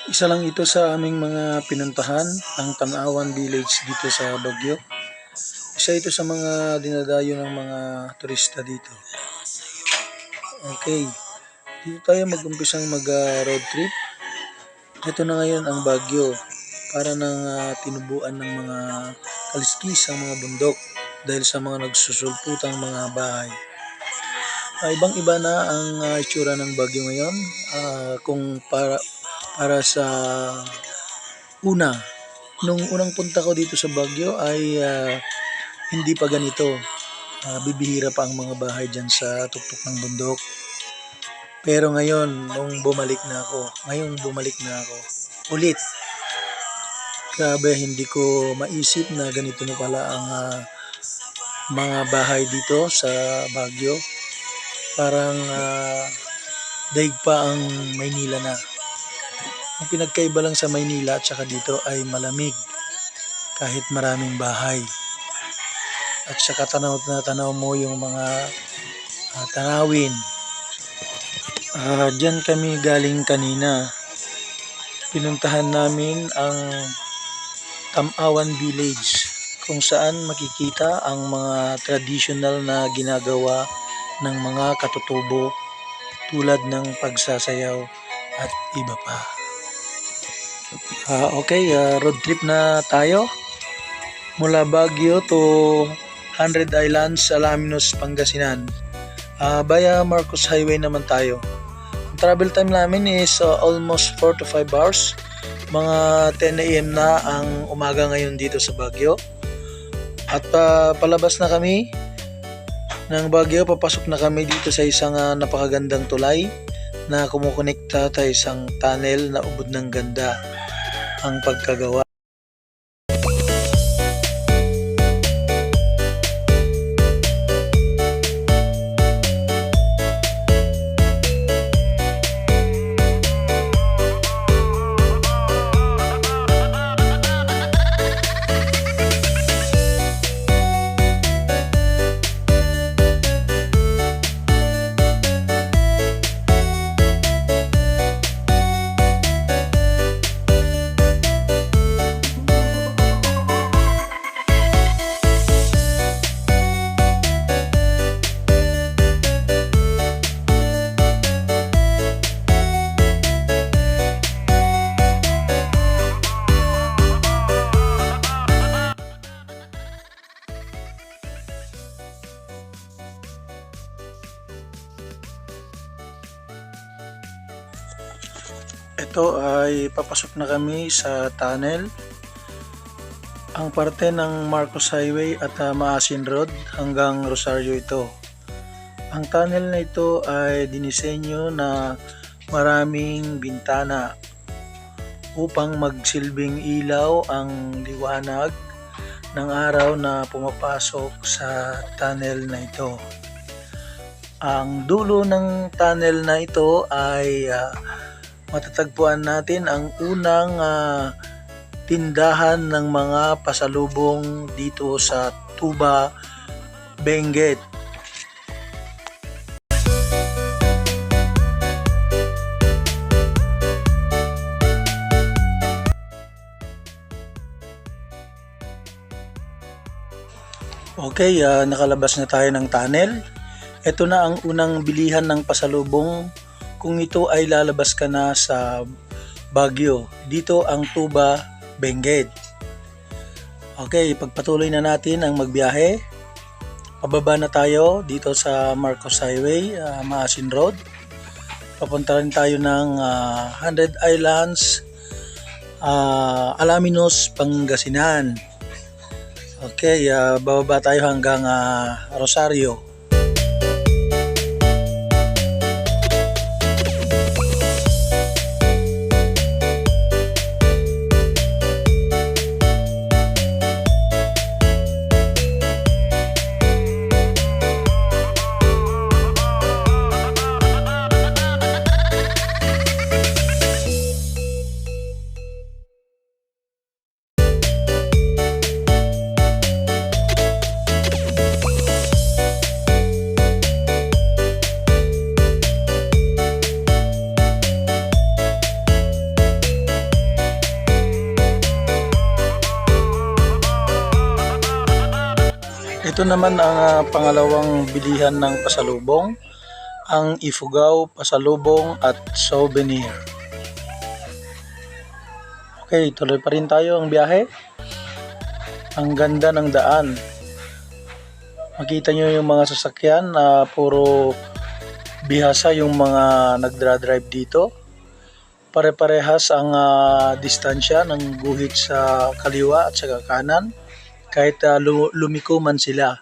Isa lang ito sa aming mga pinuntahan, ang Tanawan Village dito sa Baguio. Isa ito sa mga dinadayo ng mga turista dito. Okay, dito tayo mag-umpisang mag-road trip. Ito na ngayon ang Baguio. Para nang tinubuan ng mga kaliskis ang mga bundok dahil sa mga nagsusulputang mga bahay. Ibang-iba na ang itsura ng Baguio ngayon. Kung para sa una, nung unang punta ko dito sa Baguio ay hindi pa ganito. Bibihira pa ang mga bahay dyan sa tuktok ng bundok. Pero ngayon, bumalik na ako, ulit. Grabe, hindi ko maisip na ganito na pala ang mga bahay dito sa Baguio. Parang daig pa ang Maynila na. Ang pinagkaiba lang sa Maynila at saka dito ay malamig kahit maraming bahay. At saka tanaw na tanaw mo yung mga tanawin. Diyan kami galing kanina. Pinuntahan namin ang Tanawan Village kung saan makikita ang mga traditional na ginagawa ng mga katutubo tulad ng pagsasayaw at iba pa. Okay, road trip na tayo mula Baguio to 100 Islands, Alaminos, Pangasinan. Via Marcos Highway naman tayo. Ang travel time namin is almost 4 to 5 hours. Mga 10 AM na ang umaga ngayon dito sa Baguio. At palabas na kami ng Baguio, papasok na kami dito sa isang napakagandang tulay na kumukonekta sa isang tunnel na ubod ng ganda ang pagkagawa. Ito ay papasok na kami sa tunnel. Ang parte ng Marcos Highway at Maasin Road hanggang Rosario ito. Ang tunnel na ito ay dinisenyo na maraming bintana upang magsilbing ilaw ang liwanag ng araw na pumapasok sa tunnel na ito. Ang dulo ng tunnel na ito ay matatagpuan natin ang unang tindahan ng mga pasalubong dito sa Tuba, Benguet. Okay, nakalabas na tayo ng tunnel. Ito na ang unang bilihan ng pasalubong kung ito ay lalabas ka na sa Baguio. Dito ang Tuba, Benguet. Okay, pagpatuloy na natin ang magbiyahe. Pababa na tayo dito sa Marcos Highway, Maasin Road. Papunta rin tayo ng 100 Islands, Alaminos, Pangasinan. Okay, bababa tayo hanggang Rosario. Ito naman ang pangalawang bilihan ng pasalubong, ang Ifugao Pasalubong at Souvenir. Okay, tuloy pa rin tayo ang biyahe. Ang ganda ng daan. Makita nyo yung mga sasakyan na puro bihasa yung mga nagdra-drive dito. Pare-parehas ang distansya ng guhit sa kaliwa at sa kanan kahit lumiko man sila.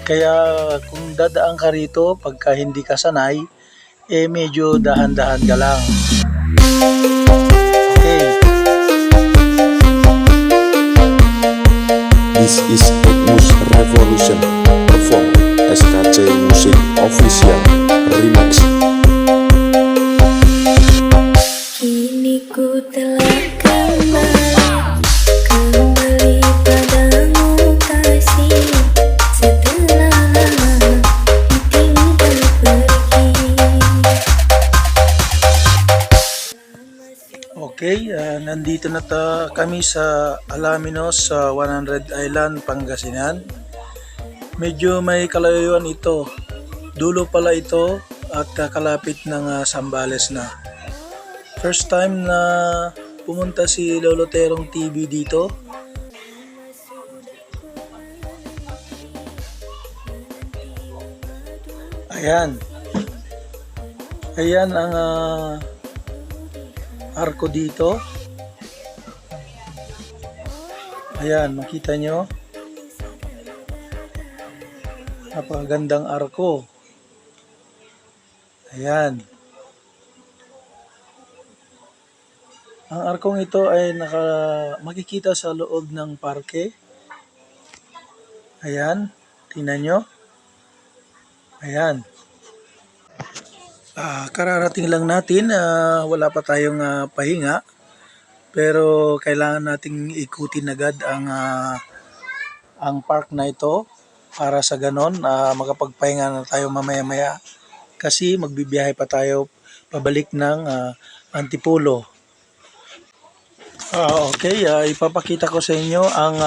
Kaya kung dadaan ka rito pagka hindi ka sanay, medyo dahan-dahan ka lang. Okay. This is Etmus Revolution perform SKC Music Official Remix. Kini ku telah kembali padamu kasih, setelah lama ditinggal pergi. Okay, nandito na kami sa Alaminos sa 100 Island, Pangasinan. Medyo may kalayuan ito. Dulo pala ito at kakalapit ng Zambales na. First time na pumunta si Lolo Terong TV dito. Ayan. Ayan ang arko dito. Ayan, makita nyo. Napakagandang arko. Ayan. Ang arkong ito ay makikita sa loob ng parke. Ayan, tingnan nyo. Ayan. Kararating lang natin, wala pa tayong pahinga. Pero kailangan nating ikutin agad ang park na ito para sa ganon makapagpahinga na tayo mamaya-maya. Kasi magbibiyahe pa tayo pabalik ng Antipolo. Okay, ipapakita ko sa inyo ang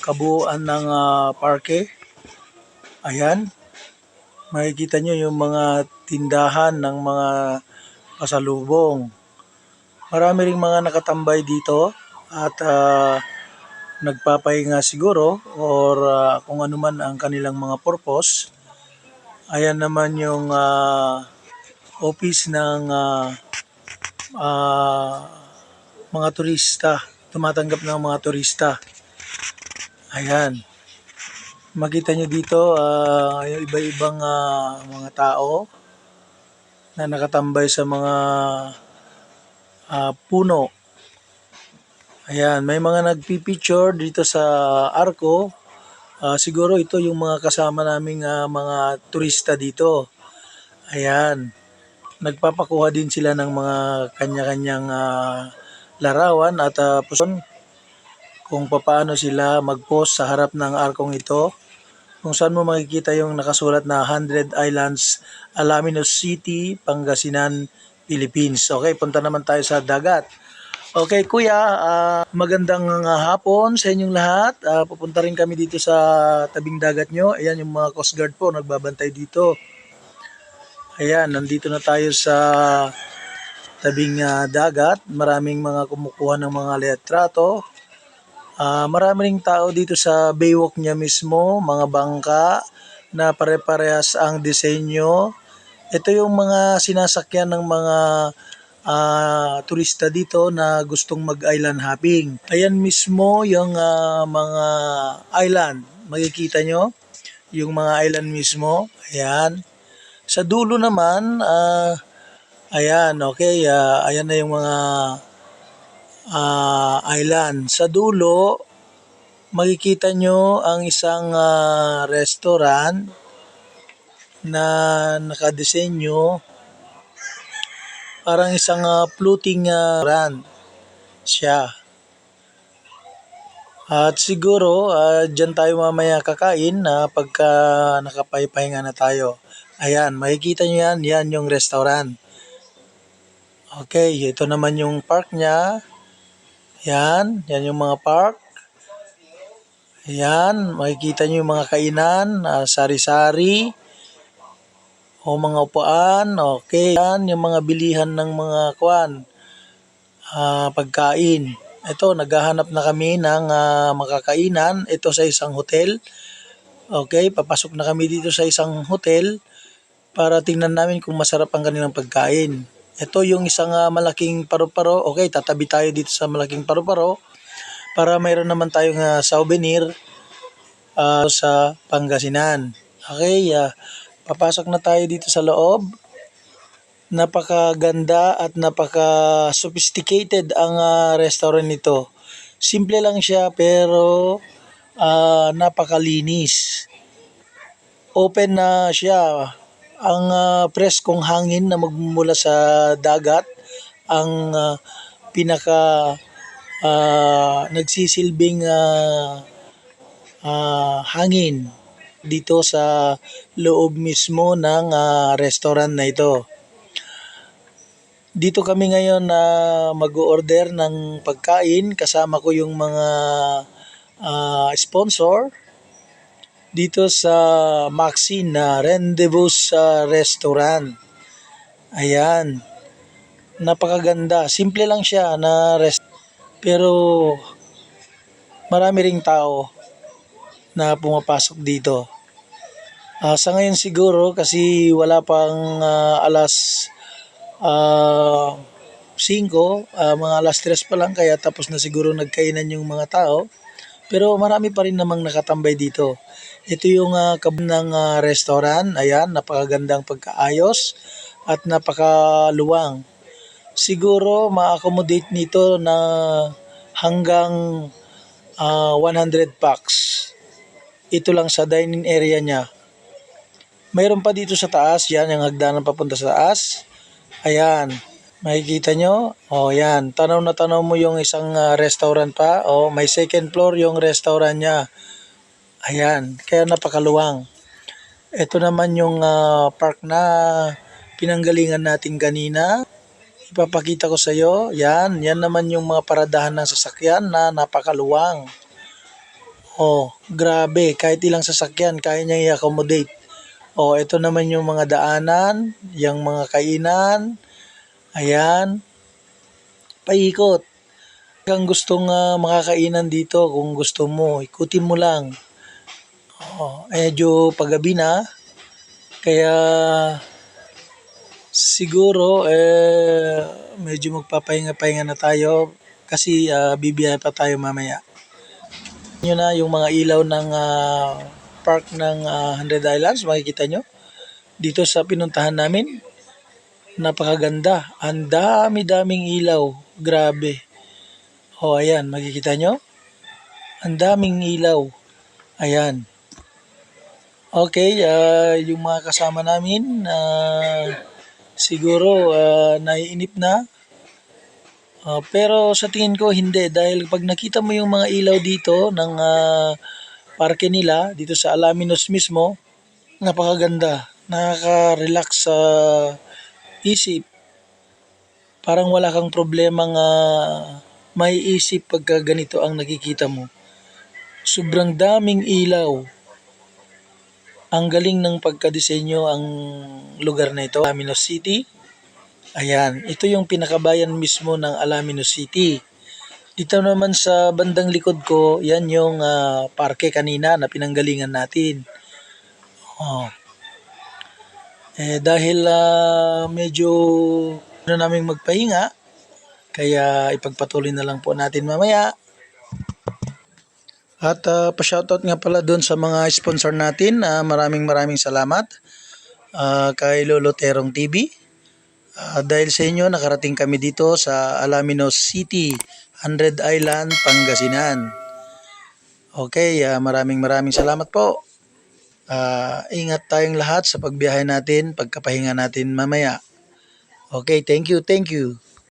kabuuan ng parke. Ayan, makikita nyo yung mga tindahan ng mga pasalubong. Marami ring mga nakatambay dito at nagpapahinga siguro or kung ano man ang kanilang mga purpose. Ayan naman yung office ng mga turista, tumatanggap ng mga turista. Ayan. Makita nyo dito yung iba-ibang mga tao na nakatambay sa mga puno. Ayan, may mga nagpipicture dito sa arko. Siguro ito yung mga kasama naming mga turista dito. Ayan. Nagpapakuha din sila ng mga kanya-kanyang larawan at kung paano sila mag-post sa harap ng arkong ito, kung saan mo makikita yung nakasulat na 100 Islands, Alaminos City, Pangasinan, Philippines. Okay, punta naman tayo sa dagat. Okay kuya, magandang hapon sa inyong lahat. Pupunta rin kami dito sa tabing dagat nyo. Ayan yung mga Coast Guard po nagbabantay dito. Ayan, nandito na tayo sa tabing dagat. Maraming mga kumukuha ng mga litrato. Marami ring tao dito sa baywalk niya mismo, mga bangka na pare-parehas ang disenyo. Ito yung mga sinasakyan ng mga turista dito na gustong mag-island hopping. Ayan mismo yung mga island. Makikita nyo yung mga island mismo. Ayan. Sa dulo naman, ayan, okay, ayan na yung mga island. Sa dulo, makikita nyo ang isang restaurant na nakadesenyo parang isang floating restaurant siya. At siguro, dyan tayo mamaya kakain pagka nakapaypahinga na tayo. Ayan, makikita nyo yan, yan yung restaurant. Okay, ito naman yung park niya. Yan yung mga park. Ayan, makikita nyo yung mga kainan, sari-sari, o mga upuan, okay. Yan, yung mga bilihan ng mga pagkain. Ito, naghahanap na kami ng makakainan. Ito sa isang hotel. Okay, papasok na kami dito sa isang hotel para tingnan namin kung masarap ang kanilang pagkain. Ito yung isang malaking paru-paro. Okay, tatabi tayo dito sa malaking paru-paro para mayroon naman tayong souvenir sa Pangasinan. Okay, papasok na tayo dito sa loob. Napakaganda at napaka-sophisticated ang restaurant nito. Simple lang siya pero napakalinis. Open na siya. Ang preskong hangin na magmumula sa dagat ang pinaka nagsisilbing hangin dito sa loob mismo ng restaurant na ito. Dito kami ngayon na mag-order ng pagkain kasama ko yung mga sponsor dito sa Maxine na Rendezvous Restaurant. Ayan. Napakaganda. Simple lang siya na pero marami ring tao na pumapasok dito. Sa ngayon siguro kasi wala pang alas 5, mga alas 3 pa lang kaya tapos na siguro nagkainan yung mga tao. Pero marami pa rin namang nakatambay dito. Ito yung ng restaurant. Ayan, napakagandang pagkaayos at napakaluwang. Siguro ma-accommodate nito na hanggang 100 packs. Ito lang sa dining area niya. Mayroon pa dito sa taas. Yan, yung hagdanan papunta sa taas. Ayan. Makikita nyo? O yan. Tanaw na tanaw mo yung isang restaurant pa. O may second floor yung restaurant niya. Ayan. Kaya napakaluwang. Ito naman yung park na pinanggalingan natin kanina. Ipapakita ko sa iyo. Yan. Yan naman yung mga paradahan ng sasakyan na napakaluwang. O, grabe. Kahit ilang sasakyan, kaya niyang i-accommodate. O, ito naman yung mga daanan, yung mga kainan. Ayan. Paikot. Kung gustong makakainan dito, kung gusto mo, ikutin mo lang. Medyo paggabi na. Kaya siguro medyo magpapahinga-pahinga na tayo kasi bibiyahe pa tayo mamaya. Yun na yung mga ilaw ng park ng 100 Islands, makikita nyo. Dito sa pinuntahan namin, napakaganda. Ang dami-daming ilaw. Grabe. O, ayan, makikita nyo. Ang daming ilaw. Ayan. Okay, yung mga kasama namin, siguro naiinip na. Pero sa tingin ko hindi dahil pag nakita mo yung mga ilaw dito ng parke nila dito sa Alaminos mismo, napakaganda, nakaka-relax sa isip. Parang wala kang problemang may isip pagka ganito ang nakikita mo. Sobrang daming ilaw. Ang galing ng pagka-disenyo ang lugar na ito, Alaminos City. Ayan, ito yung pinakabayan mismo ng Alaminos City. Dito naman sa bandang likod ko, yan yung parke kanina na pinanggalingan natin. Dahil medyo naming magpahinga, kaya ipagpatuloy na lang po natin mamaya. At pa-shoutout nga pala doon sa mga sponsor natin. Maraming salamat kay Lolo Terong TV. Dahil sa inyo, nakarating kami dito sa Alaminos City, 100 Island, Pangasinan. Okay, maraming salamat po. Ingat tayong lahat sa pagbiyahe natin, pagkapahinga natin mamaya. Okay, thank you.